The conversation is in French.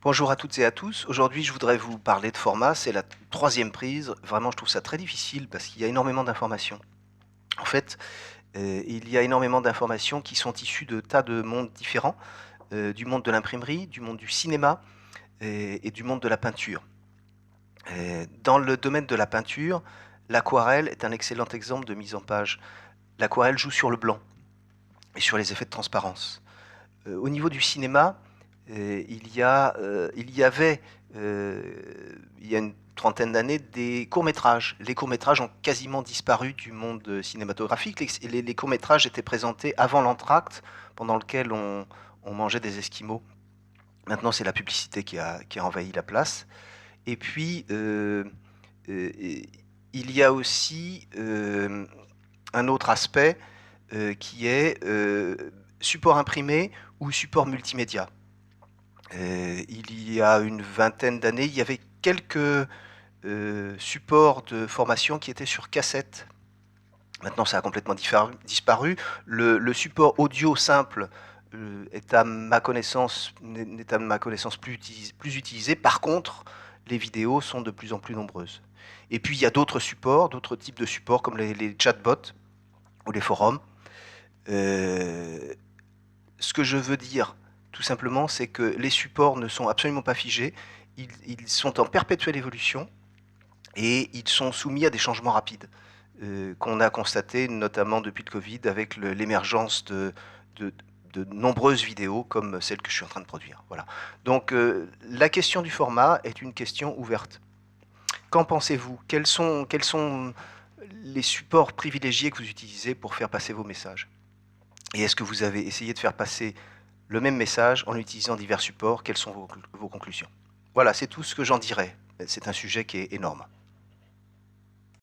Bonjour à toutes et à tous. Aujourd'hui, je voudrais vous parler de format. C'est la troisième prise. Vraiment, je trouve ça très difficile parce qu'il y a énormément d'informations. En fait, il y a énormément d'informations qui sont issues de tas de mondes différents, du monde de l'imprimerie, du monde du cinéma et du monde de la peinture. Dans le domaine de la peinture, l'aquarelle est un excellent exemple de mise en page. L'aquarelle joue sur le blanc et sur les effets de transparence. Au niveau du cinéma, il y avait, il y a une trentaine d'années, des courts-métrages. Les courts-métrages ont quasiment disparu du monde cinématographique. Les courts-métrages étaient présentés avant l'entracte, pendant lequel on mangeait des esquimaux. Maintenant, c'est la publicité qui a envahi la place. Et puis, il y a aussi un autre aspect qui est support imprimé ou support multimédia. Il y a une vingtaine d'années, il y avait quelques supports de formation qui étaient sur cassette. Maintenant, ça a complètement disparu. Le support audio simple est à ma connaissance, n'est à ma connaissance plus utilisé. Par contre, les vidéos sont de plus en plus nombreuses. Et puis, il y a d'autres supports, d'autres types de supports, comme les chatbots ou les forums. Euh, Ce que je veux dire, tout simplement, c'est que les supports ne sont absolument pas figés. Ils sont en perpétuelle évolution et ils sont soumis à des changements rapides qu'on a constaté notamment depuis le Covid avec l'émergence de, de nombreuses vidéos comme celle que je suis en train de produire. Voilà. Donc la question du format est une question ouverte. Qu'en pensez-vous? Quels sont les supports privilégiés que vous utilisez pour faire passer vos messages? Et est-ce que vous avez essayé de faire passer le même message en utilisant divers supports? Quelles sont vos conclusions? Voilà, c'est tout ce que j'en dirais. C'est un sujet qui est énorme.